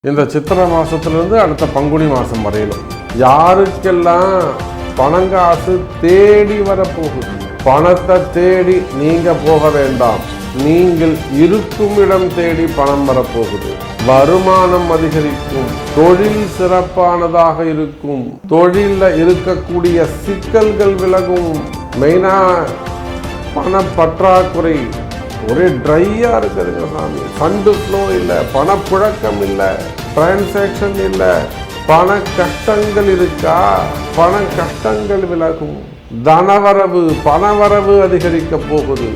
இந்த சித்திரை மாதத்துலேருந்து அடுத்த பங்குனி மாதம் வரையிலும் யாருக்கெல்லாம் பணங்காசு தேடி வரப்போகுது, பணத்தை தேடி நீங்கள் போக வேண்டாம், நீங்கள் இருக்கும் இடம் தேடி பணம் வரப்போகுது. வருமானம் அதிகரிக்கும், தொழில் சிறப்பானதாக இருக்கும், தொழிலில் இருக்கக்கூடிய சிக்கல்கள் விலகும். மெயினாக பணப்பற்றாக்குறை ஒரே ட்ரையாக இருக்குதுங்க சாமி. ஃபண்டு ஃப்ளோ இல்லை, பணப்புழக்கம் இல்லை, டிரான்சாக்ஷன் இல்லை, பண கஷ்டங்கள் இருக்கா, பண கஷ்டங்கள் விலகும். தனவரவு பணவரவு அதிகரிக்க போகுது.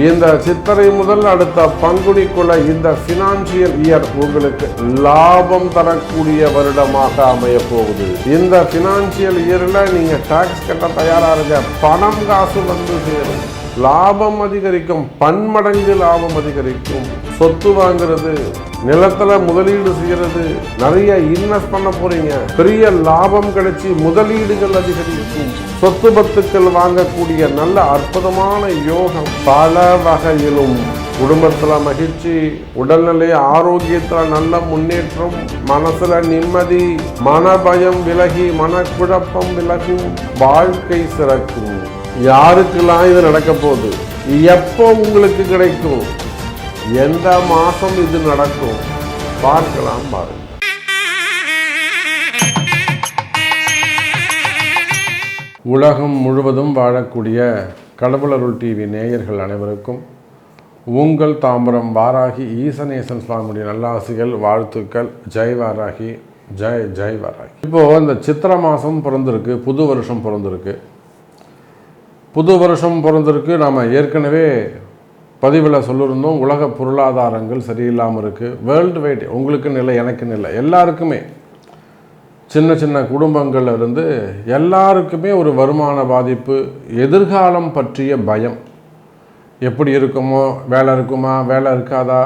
இந்த சித்திரை முதல் அடுத்த பங்குனிக்குள்ள இந்த ஃபினான்சியல் இயர் உங்களுக்கு லாபம் தரக்கூடிய வருடமாக அமைய போகுது. இந்த ஃபினான்சியல் இயர்ல நீங்க டாக்ஸ் கட்ட தயாரா இருக்க, பணம் காசு வந்து சேரும், லாபம் அதிகரிக்கும், பன்மடங்கு லாபம் அதிகரிக்கும். சொத்து வாங்குறது, நிலத்துல முதலீடு செய்யறது, நிறைய இன்வெஸ்ட் பண்ண போறீங்க, பெரிய லாபம் கிடைச்சி முதலீடுகள் அதிகரிக்கும். சொத்து பத்துக்கள் வாங்கக்கூடிய நல்ல அற்புதமான யோகம். பல வகையிலும் குடும்பத்துல மகிழ்ச்சி, உடல்நிலை ஆரோக்கியத்துல நல்ல முன்னேற்றம், மனசுல நிம்மதி, மனபயம் விலகி மனக்குழப்பம் விலகும், வாழ்க்கை சிறக்கும். யாருக்கெல்லாம் இது நடக்க போகுது, எப்போ உங்களுக்கு கிடைக்கும், எந்த மாசம் இது நடக்கும், பார்க்கலாம் பாருங்க. உலகம் முழுவதும் வாழக்கூடிய கடவுளருள் டிவி நேயர்கள் அனைவருக்கும் உங்கள் தாம்பரம் வாராகி ஈசனேசன் சுவாமியுடைய நல்லாசிகள், வாழ்த்துக்கள். ஜெய் வாராகி, ஜெய் ஜெய் வாராகி. இப்போது இந்த சித்திரை மாதம் பிறந்திருக்கு, புது வருஷம் பிறந்திருக்கு. புது வருஷம் பிறந்திருக்கு. நாம் ஏற்கனவே பதிவில் சொல்லியிருந்தோம், உலக பொருளாதாரங்கள் சரியில்லாமல் இருக்குது. வேர்ல்டு வைட், உங்களுக்குன்னு இல்லை, எனக்குன்னு இல்லை, எல்லாருக்குமே, சின்ன சின்ன குடும்பங்கள்ல இருந்து எல்லாருக்குமே ஒரு வருமான பாதிப்பு, எதிர்காலம் பற்றிய பயம். எப்படி இருக்குமோ, வேலை இருக்குமா, வேலை இருக்காதா.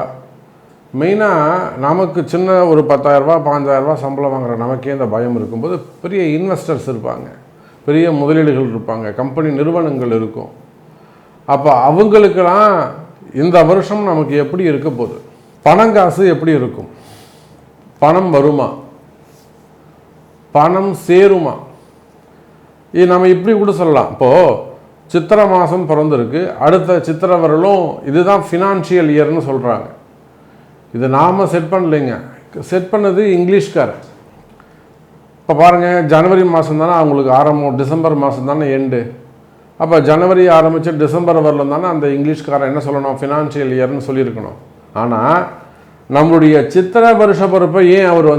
மெயினாக நமக்கு சின்ன ஒரு 10,000 5,000 சம்பளம் வாங்குற நமக்கே இந்த பயம் இருக்கும்போது, பெரிய இன்வெஸ்டர்ஸ் இருப்பாங்க, பெரிய முதலீடுகள் இருப்பாங்க, கம்பெனி நிறுவனங்கள் இருக்கும். அப்போ அவங்களுக்கெல்லாம் இந்த வருஷம் நமக்கு எப்படி இருக்க போகுது, பணங்காசு எப்படி இருக்கும், பணம் வருமா, பணம் சேருமா, இது நம்ம இப்படி கூட சொல்லலாம். இப்போது சித்திரை மாதம் பிறந்திருக்கு, அடுத்த சித்திரை வரலும் இதுதான் ஃபினான்ஷியல் இயர்னு சொல்கிறாங்க. இது நாம் செட் பண்ணலைங்க, செட் பண்ணது இங்கிலீஷ்காரர். இப்போ பாருங்கள், ஜனவரி மாதம் தானே அவங்களுக்கு ஆரம்பம், டிசம்பர் மாதம் தானே எண்டு. அப்போ ஜனவரி ஆரம்பித்து டிசம்பர் வரலும் தானே அந்த இங்கிலீஷ்காரன் என்ன சொல்லணும், ஃபினான்ஷியல் இயர்னு சொல்லியிருக்கணும். ஆனால் நம்மளுடைய சித்திரை வருஷ பிறப்பை ஏன் அவர்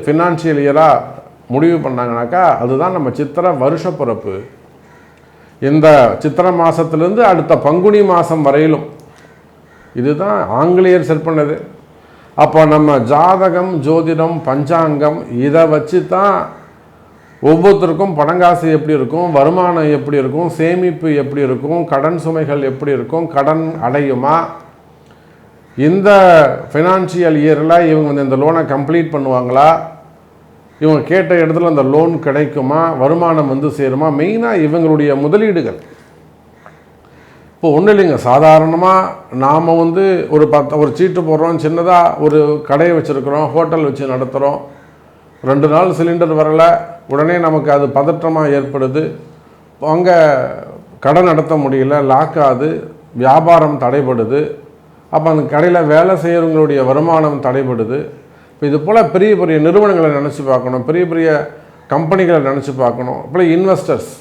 ஃபினான்ஷியல் இயராக முடிவு பண்ணாங்கனாக்கா, அதுதான் நம்ம சித்திரை வருஷ பிறப்பு. இந்த சித்திரை மாதத்துலேருந்து அடுத்த பங்குனி மாதம் வரையிலும் இதுதான் ஆங்கிலேயர் செட் பண்ணது. அப்போ நம்ம ஜாதகம், ஜோதிடம், பஞ்சாங்கம் இதை வச்சு தான் ஒவ்வொருத்தருக்கும் பணங்காசு எப்படி இருக்கும், வருமானம் எப்படி இருக்கும், சேமிப்பு எப்படி இருக்கும், கடன் சுமைகள் எப்படி இருக்கும், கடன் அடையுமா, இந்த ஃபினான்ஷியல் இயரில் இவங்க இந்த லோனை கம்ப்ளீட் பண்ணுவாங்களா, இவங்க கேட்ட இடத்துல அந்த லோன் கிடைக்குமா, வருமானம் சேருமா, மெயினாக இவங்களுடைய முதலீடுகள். இப்போ ஒன்றும் இல்லைங்க, சாதாரணமாக நாம் ஒரு சீட்டு போடுறோம், சின்னதாக ஒரு கடையை வச்சுருக்கிறோம், ஹோட்டல் வச்சு நடத்துகிறோம், 2 நாள் சிலிண்டர் வரலை, உடனே நமக்கு அது பதற்றமாக ஏற்படுது, அங்கே கடன் நடத்த முடியல, லாக் ஆகுது, வியாபாரம் தடைபடுது, அப்போ அந்த கடையில் வேலை செய்கிறவங்களுடைய வருமானம் தடைபடுது. இப்போ இது போல் பெரிய பெரிய நிறுவனங்களை நினச்சி பார்க்கணும், பெரிய பெரிய கம்பெனிகளை நினச்சி பார்க்கணும், இப்போ இன்வெஸ்டர்ஸ்,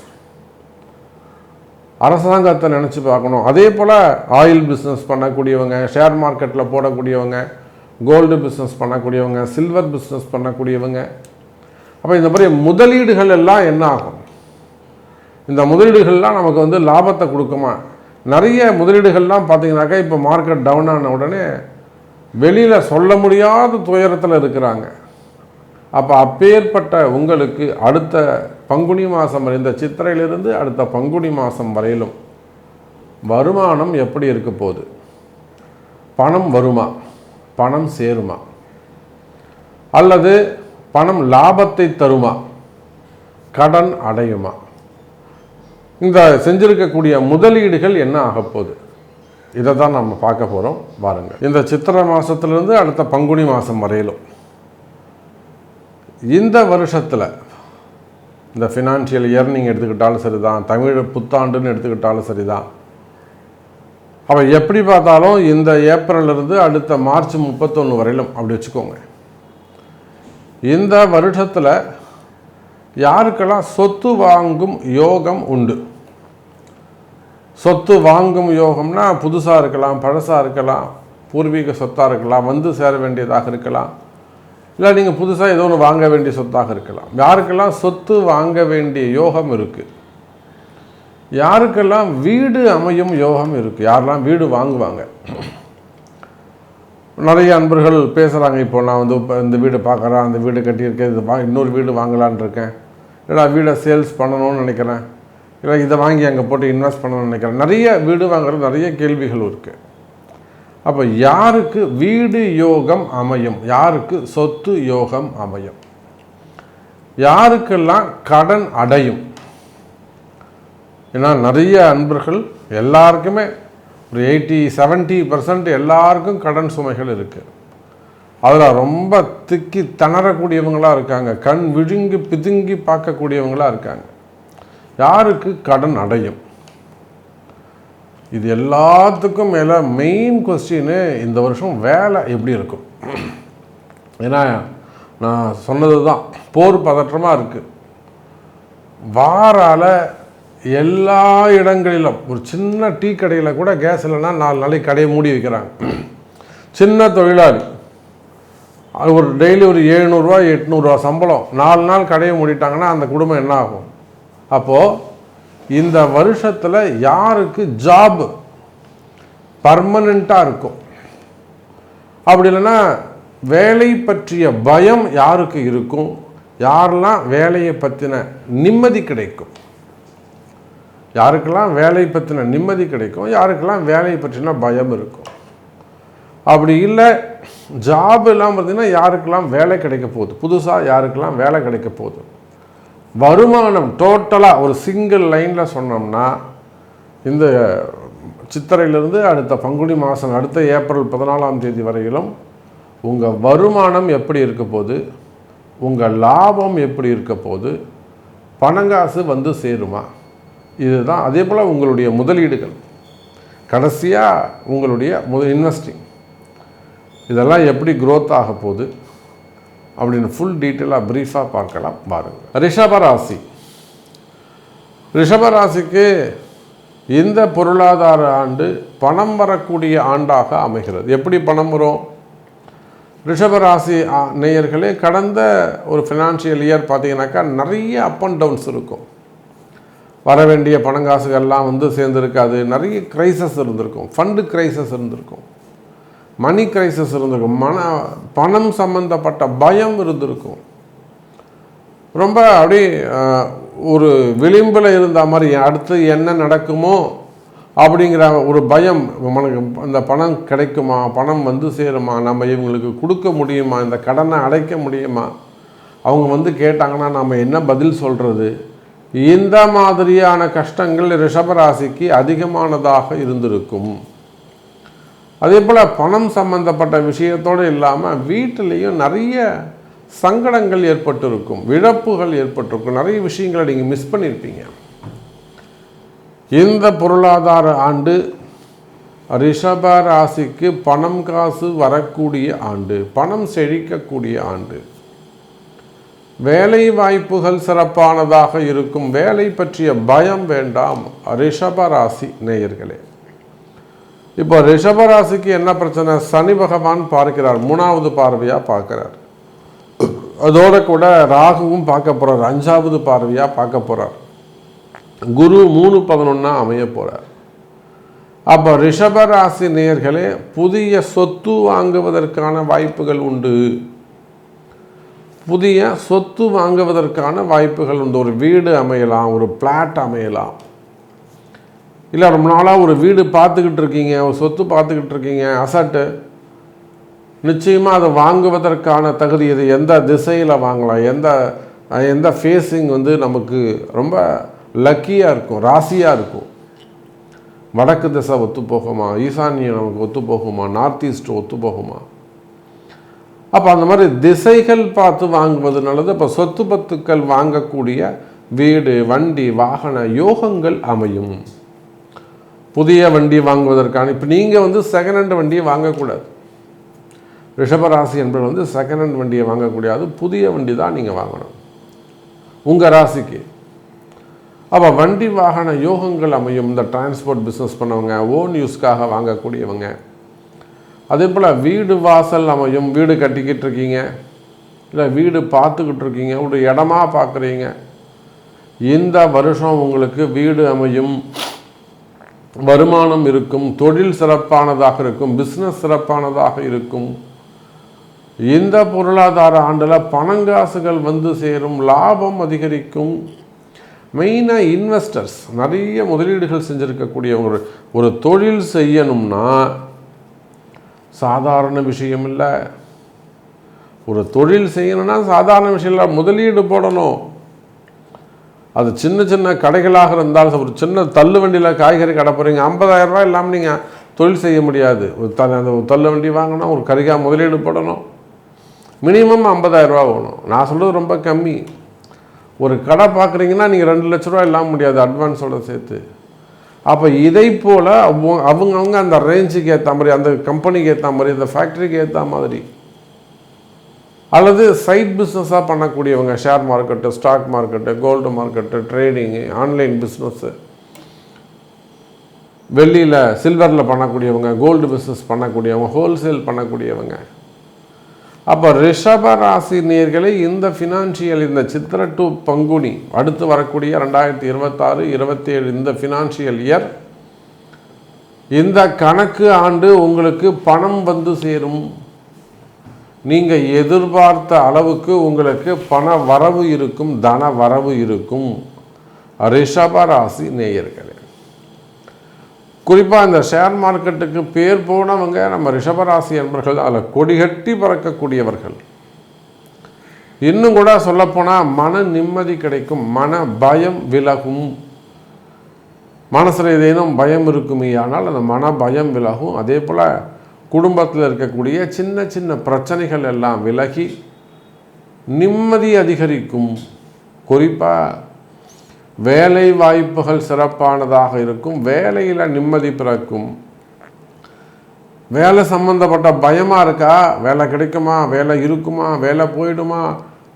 அரசாங்கத்தை நினச்சி பார்க்கணும். அதே போல் ஆயில் பிஸ்னஸ் பண்ணக்கூடியவங்க, ஷேர் மார்க்கெட்டில் போடக்கூடியவங்க, கோல்டு பிஸ்னஸ் பண்ணக்கூடியவங்க, சில்வர் பிஸ்னஸ் பண்ணக்கூடியவங்க. அப்போ இந்த மாதிரி முதலீடுகள் எல்லாம் என்ன ஆகும், இந்த முதலீடுகள்லாம் நமக்கு லாபத்தை கொடுக்குமா. நிறைய முதலீடுகள்லாம் பார்த்தீங்கன்னாக்கா இப்போ மார்க்கெட் டவுன் ஆன உடனே வெளியில் சொல்ல முடியாத துயரத்தில் இருக்கிறாங்க. அப்போ அப்பேற்பட்ட உங்களுக்கு அடுத்த பங்குனி மாதம், இந்த சித்திரையிலிருந்து அடுத்த பங்குனி மாதம் வரையிலும் வருமானம் எப்படி இருக்க போகுது, பணம் வருமா, பணம் சேருமா, அல்லது பணம் லாபத்தை தருமா, கடன் அடையுமா, இந்த செஞ்சிருக்கக்கூடிய முதலீடுகள் என்ன ஆகப்போகுது, இதை தான் நம்ம பார்க்க போகிறோம். பாருங்கள், இந்த சித்திரை மாதத்துலேருந்து அடுத்த பங்குனி மாதம் வரையிலும் இந்த வருஷத்தில் இந்த ஃபினான்ஷியல் இயர் நீங்கள் எடுத்துக்கிட்டாலும் சரி தான், தமிழ் புத்தாண்டுன்னு எடுத்துக்கிட்டாலும் சரி தான். அப்போ எப்படி பார்த்தாலும் இந்த ஏப்ரல்லிருந்து அடுத்த மார்ச் 31 வரையிலும் அப்படி வச்சுக்கோங்க. இந்த வருஷத்தில் யாருக்கெல்லாம் சொத்து வாங்கும் யோகம் உண்டு? சொத்து வாங்கும் யோகம்னா புதுசாக இருக்கலாம், பழசாக இருக்கலாம், பூர்வீக சொத்தாக இருக்கலாம், வந்து சேர வேண்டியதாக இருக்கலாம், இல்லை நீங்கள் புதுசாக ஏதோ ஒன்று வாங்க வேண்டிய சொத்தாக இருக்கலாம். யாருக்கெல்லாம் சொத்து வாங்க வேண்டிய யோகம் இருக்குது? யாருக்கெல்லாம் வீடு அமையும் யோகம் இருக்குது? யாரெல்லாம் வீடு வாங்குவாங்க? நிறைய அன்பர்கள் பேசுகிறாங்க. இப்போ நான் வந்து இப்போ இந்த வீடு பார்க்குறேன், அந்த வீடு கட்டியிருக்கேன், இது இன்னொரு வீடு வாங்கலான் இருக்கேன், இல்லை வீடை சேல்ஸ் பண்ணணும்னு நினைக்கிறேன், இல்லை இதை வாங்கி அங்கே போட்டு இன்வெஸ்ட் பண்ணணும்னு நினைக்கிறேன். நிறைய வீடு வாங்குறது நிறைய கேள்விகள் இருக்குது. அப்போ யாருக்கு வீடு யோகம் அமையும்? யாருக்கு சொத்து யோகம் அமையும்? யாருக்கெல்லாம் கடன் அடையும்? ஏன்னா நிறைய அன்பர்கள் எல்லாருக்குமே ஒரு 80-70% எல்லாருக்கும் கடன் சுமைகள் இருக்குது. அதில் ரொம்ப திக்கி திணறக்கூடியவங்களாக இருக்காங்க, கண் விழுங்கி பிதுங்கி பார்க்கக்கூடியவங்களாக இருக்காங்க. யாருக்கு கடன் அடையும்? இது எல்லாத்துக்கும் மேலே மெயின் கொஸ்டின்னு இந்த வருஷம் வேலை எப்படி இருக்கும்? ஏன்னா நான் சொன்னது தான், போர் பதற்றமாக இருக்குது. வாரால் எல்லா இடங்களிலும் ஒரு சின்ன டீ கடையில் கூட கேஸ் இல்லைன்னா 4 நாளைக்கு கடையை மூடி வைக்கிறாங்க. சின்ன தொழிலாளி அது ஒரு டெய்லி ஒரு 700-800 சம்பளம், 4 நாள் கடையை மூடிட்டாங்கன்னா அந்த குடும்பம் என்ன ஆகும்? அப்போது இந்த வருஷத்தில் யாருக்கு ஜாப் பர்மனெண்ட்டாக இருக்கும்? அப்படி இல்லைன்னா வேலை பற்றிய பயம் யாருக்கு இருக்கும்? யாரெல்லாம் வேலையை பற்றின நிம்மதி கிடைக்கும்? யாருக்கெல்லாம் வேலை பற்றின நிம்மதி கிடைக்கும்? யாருக்கெல்லாம் வேலையை பற்றின பயம் இருக்கும்? அப்படி இல்லை ஜாப் எல்லாம் பார்த்தீங்கன்னா யாருக்கெல்லாம் வேலை கிடைக்க போகுது? புதுசாக யாருக்கெல்லாம் வேலை கிடைக்க போகுது? வருமானம் டோட்டலாக ஒரு சிங்கிள் லைனில் சொன்னோம்னா இந்த சித்திரையிலிருந்து அடுத்த பங்குனி மாதம், அடுத்த ஏப்ரல் 14ஆம் தேதி வரையிலும் உங்கள் வருமானம் எப்படி இருக்க போகுது? உங்கள் லாபம் எப்படி இருக்க போகுது? பணங்காசு வந்து சேருமா? இதுதான். அதே போல் உங்களுடைய முதலீடுகள், கடைசியாக உங்களுடைய இன்வெஸ்டிங், இதெல்லாம் எப்படி க்ரோத் ஆக போகுது அப்படின்னு ஃபுல் டீட்டெயிலாக ப்ரீஃபாக பார்க்கலாம் பாருங்கள். ரிஷபராசி. ரிஷபராசிக்கு இந்த பொருளாதார ஆண்டு பணம் வரக்கூடிய ஆண்டாக அமைகிறது. எப்படி பணம் வரும்? ரிஷபராசி நேயர்களே, கடந்த ஒரு ஃபினான்ஷியல் இயர் பார்த்தீங்கன்னாக்கா நிறைய அப் அண்ட் டவுன்ஸ் இருக்கும். வர வேண்டிய பணங்காசுகள்லாம் வந்து சேர்ந்துருக்காது. நிறைய கிரைசஸ் இருந்திருக்கும். ஃபண்டு கிரைசஸ் இருந்திருக்கும், மணி கிரைசஸ் இருந்திருக்கும், பணம் சம்பந்தப்பட்ட பயம் இருந்திருக்கும். ரொம்ப அப்படி ஒரு விளிம்பில் இருந்த மாதிரி அடுத்து என்ன நடக்குமோ அப்படிங்கிற ஒரு பயம். நமக்கு இந்த பணம் கிடைக்குமா, பணம் வந்து சேருமா, நம்ம இவங்களுக்கு கொடுக்க முடியுமா, இந்த கடனை அடைக்க முடியுமா, அவங்க வந்து கேட்டாங்கன்னா நம்ம என்ன பதில் சொல்கிறது? இந்த மாதிரியான கஷ்டங்கள் ரிஷபராசிக்கு அதிகமானதாக இருந்திருக்கும். அதே போல் பணம் சம்பந்தப்பட்ட விஷயத்தோடு இல்லாமல் வீட்டிலையும் நிறைய சங்கடங்கள் ஏற்பட்டிருக்கும், இழப்புகள் ஏற்பட்டிருக்கும், நிறைய விஷயங்களை நீங்கள் மிஸ் பண்ணியிருப்பீங்க. இந்த பொருளாதார ஆண்டு ரிஷபராசிக்கு பணம் காசு வரக்கூடிய ஆண்டு, பணம் செழிக்கக்கூடிய ஆண்டு. வேலை வாய்ப்புகள் சிறப்பானதாக இருக்கும். வேலை பற்றிய பயம் வேண்டாம் ரிஷபராசி நேயர்களே. இப்போ ரிஷபராசிக்கு என்ன பிரச்சனை? சனி பகவான் பார்க்கிறார், 3வது பார்வையாக பார்க்கிறார். அதோட கூட ராகுவும் பார்க்க போகிறார், 5வது பார்வையாக பார்க்க போகிறார். குரு 3-11 அமைய போகிறார். அப்போ ரிஷபராசி நேயர்களே, புதிய சொத்து வாங்குவதற்கான வாய்ப்புகள் உண்டு. புதிய சொத்து வாங்குவதற்கான வாய்ப்புகள் உண்டு. ஒரு வீடு அமையலாம், ஒரு பிளாட் அமையலாம், இல்லை ரொம்ப நாளாக ஒரு வீடு பார்த்துக்கிட்டு இருக்கீங்க, ஒரு சொத்து பார்த்துக்கிட்டு இருக்கீங்க, அசட்டு. நிச்சயமாக அதை வாங்குவதற்கான தகுதி இது. எந்த திசையில் வாங்கலாம், எந்த ஃபேஸிங் வந்து நமக்கு ரொம்ப லக்கியாக இருக்கும், ராசியாக இருக்கும். வடக்கு திசை ஒத்து போகுமா, ஈசான்யம் நமக்கு ஒத்து போகுமா, நார்த் ஈஸ்ட் ஒத்து போகுமா, அப்போ அந்த மாதிரி திசைகள் பார்த்து வாங்குவது நல்லது. இப்போ சொத்து பத்துக்கள் வாங்கக்கூடிய வீடு, வண்டி, வாகன யோகங்கள் அமையும். புதிய வண்டி வாங்குவதற்கான இப்போ நீங்கள் செகண்ட் ஹேண்ட் வண்டியை வாங்கக்கூடாது. ரிஷபராசி என்பது செகண்ட் ஹேண்ட் வண்டியை வாங்கக்கூடாது, புதிய வண்டி தான் நீங்கள் வாங்கணும் உங்கள் ராசிக்கு. அப்போ வண்டி வாகன யோகங்கள் அமையும். இந்த டிரான்ஸ்போர்ட் பிஸ்னஸ் பண்ணவங்க, ஓன் யூஸ்க்காக வாங்கக்கூடியவங்க, அதே போல் வீடு வாசல் அமையும். வீடு கட்டிக்கிட்டு இருக்கீங்க, இல்லை வீடு பார்த்துக்கிட்டு இருக்கீங்க, ஒரு இடமா பார்க்குறீங்க, இந்த வருஷம் உங்களுக்கு வீடு அமையும், வருமானம் இருக்கும், தொழில் சிறப்பானதாக இருக்கும், பிஸ்னஸ் சிறப்பானதாக இருக்கும். இந்த பொருளாதார ஆண்டில் பணங்காசுகள் சேரும், லாபம் அதிகரிக்கும். மெயினாக இன்வெஸ்டர்ஸ், நிறைய முதலீடுகள் செஞ்சுருக்கக்கூடியவங்க, ஒரு தொழில் செய்யணும்னா சாதாரண விஷயம் இல்லை. ஒரு தொழில் செய்யணும்னா சாதாரண விஷயம் இல்லை, முதலீடு போடணும். அது சின்ன சின்ன கடைகளாக இருந்தாலும், ஒரு சின்ன தள்ளு வண்டியில் காய்கறி கடை போகிறீங்க, 50,000 ரூபாய் இல்லாமல் நீங்கள் தொழில் செய்ய முடியாது. அந்த தள்ளு வண்டி வாங்கினா ஒரு கறிக்காய் முதலீடு போடணும், மினிமம் 50,000 ரூபா வேணும். நான் சொல்கிறது ரொம்ப கம்மி. ஒரு கடை பார்க்குறீங்கன்னா நீங்கள் 2 லட்ச ரூபா இல்லாமல் முடியாது, அட்வான்ஸோடு சேர்த்து. அப்போ இதை போல் அவங்கவுங்க அந்த ரேஞ்சுக்கு ஏற்ற மாதிரி, அந்த கம்பெனிக்கு ஏற்ற மாதிரி, அந்த ஃபேக்ட்ரிக்கு ஏற்ற மாதிரி, அல்லது சைட் பிஸ்னஸாக பண்ணக்கூடியவங்க, share market, stock market, gold market, trading, online business, வெள்ளியில் சில்வரில் பண்ணக்கூடியவங்க, கோல்டு பிஸ்னஸ் பண்ணக்கூடியவங்க, ஹோல்சேல் பண்ணக்கூடியவங்க. அப்போ ரிஷப ராசி நேயர்களே, இந்த ஃபினான்ஷியல், இந்த சித்திரை டு பங்குனி, அடுத்து வரக்கூடிய 2026-27 இந்த ஃபினான்ஷியல் இயர், இந்த கணக்கு ஆண்டு உங்களுக்கு பணம் சேரும். நீங்கள் எதிர்பார்த்த அளவுக்கு உங்களுக்கு பண வரவு இருக்கும், தன வரவு இருக்கும். ரிஷப ராசி நேயர்களே, குறிப்பாக இந்த ஷேர் மார்க்கெட்டுக்கு பேர் போனவங்க நம்ம ரிஷபராசி என்பவர்கள், அதில் கொடிகட்டி பறக்கக்கூடியவர்கள். இன்னும் கூட சொல்லப்போனால் மன நிம்மதி கிடைக்கும், மன பயம் விலகும். மனசில் ஏதேனும் பயம் இருக்குமே, ஆனால் அந்த மன பயம் விலகும். அதே போல் குடும்பத்தில் இருக்கக்கூடிய சின்ன சின்ன பிரச்சனைகள் எல்லாம் விலகி நிம்மதி அதிகரிக்கும். குறிப்பாக வேலை வாய்ப்புகள் சிறப்பானதாக இருக்கும், வேலையில் நிம்மதி பிறக்கும். வேலை சம்பந்தப்பட்ட பயமாக இருக்கா, வேலை கிடைக்குமா, வேலை இருக்குமா, வேலை போயிடுமா,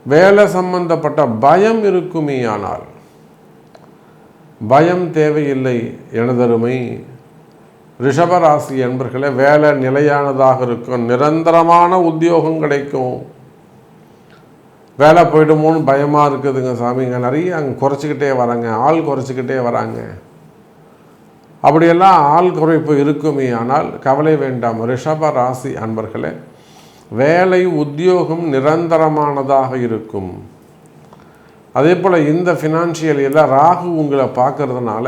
வேலை சம்பந்தப்பட்ட பயம் இருக்குமே, ஆனால் பயம் தேவையில்லை எனதருமை ரிஷபராசி என்பர்களே. வேலை நிலையானதாக இருக்கும், நிரந்தரமான உத்தியோகம் கிடைக்கும். வேலை போய்டுமோன்னு பயமாக இருக்குதுங்க சாமிங்க, நிறைய அங்கே குறைச்சிக்கிட்டே வராங்க, ஆள் குறைச்சிக்கிட்டே வராங்க. அப்படியெல்லாம் ஆள் குறைப்பு இருக்குமே, ஆனால் கவலை வேண்டாம் ரிஷப ராசி அன்பர்களே. வேலை உத்தியோகம் நிரந்தரமானதாக இருக்கும். அதே போல் இந்த ஃபினான்ஷியல் எல்லாம் ராகு உங்களை பார்க்கறதுனால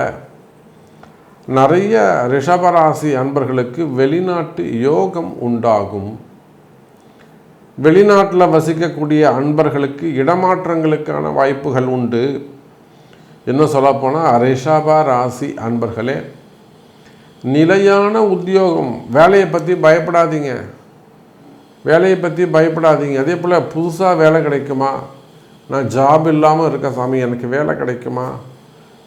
நிறைய ரிஷபராசி அன்பர்களுக்கு வெளிநாட்டு யோகம் உண்டாகும். வெளிநாட்டில் வசிக்கக்கூடிய அன்பர்களுக்கு இடமாற்றங்களுக்கான வாய்ப்புகள் உண்டு. இன்னும் சொல்லப்போனால் ரிஷப ராசி அன்பர்களே, நிலையான உத்தியோகம், வேலையை பற்றி பயப்படாதீங்க, வேலையை பற்றி பயப்படாதீங்க. அதே போல் புதுசாக வேலை கிடைக்குமா, நான் ஜாப் இல்லாமல் இருக்க சாமி, எனக்கு வேலை கிடைக்குமா,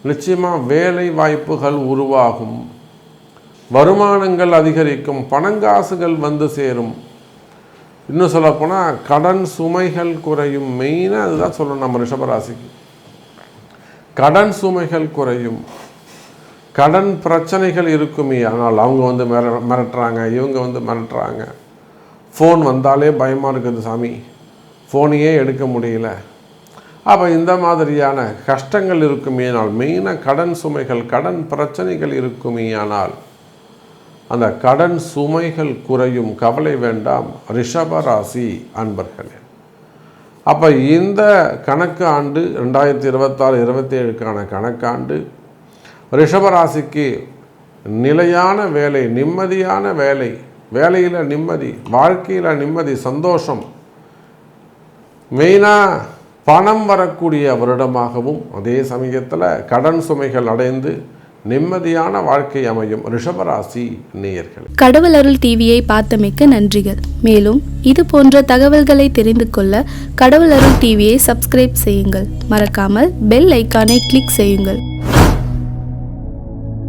நிச்சயமாக வேலை வாய்ப்புகள் உருவாகும், வருமானங்கள் அதிகரிக்கும், பணங்காசுகள் சேரும். இன்னும் சொல்லப்போனால் கடன் சுமைகள் குறையும். மெயினாக அதுதான் சொல்லணும் நம்ம ரிஷபராசிக்கு. கடன் சுமைகள் குறையும். கடன் பிரச்சனைகள் இருக்குமே, ஆனால் அவங்க மிரட்டுறாங்க, இவங்க மிரட்டுறாங்க. ஃபோன் வந்தாலே பயமாக இருக்குது சாமி, ஃபோனையே எடுக்க முடியல. அப்போ இந்த மாதிரியான கஷ்டங்கள் இருக்குமே, ஆனால் மெயினாக கடன் சுமைகள், கடன் பிரச்சனைகள் இருக்குமே, ஆனால் அந்த கடன் சுமைகள் குறையும். கவலை வேண்டாம் ரிஷபராசி அன்பர்களே. அப்போ இந்த கணக்கு ஆண்டு 2026-27க்கான கணக்காண்டு ரிஷபராசிக்கு நிலையான வேலை, நிம்மதியான வேலை, வேலையில் நிம்மதி, வாழ்க்கையில் நிம்மதி, சந்தோஷம், மெயினாக பணம் வரக்கூடிய வருடமாகவும், அதே சமயத்தில் கடன் சுமைகள் அடைந்து நிம்மதியான வாழ்க்கை அமையும் ரிஷபராசி நேயர்கள். கடவுள் அருள் டிவியை பார்த்தமைக்கு நன்றிகள். மேலும் இது போன்ற தகவல்களை தெரிந்து கொள்ள கடவுள் அருள் டிவியை சப்ஸ்கிரைப் செய்யுங்கள். மறக்காமல் பெல் ஐக்கானை கிளிக் செய்யுங்கள்.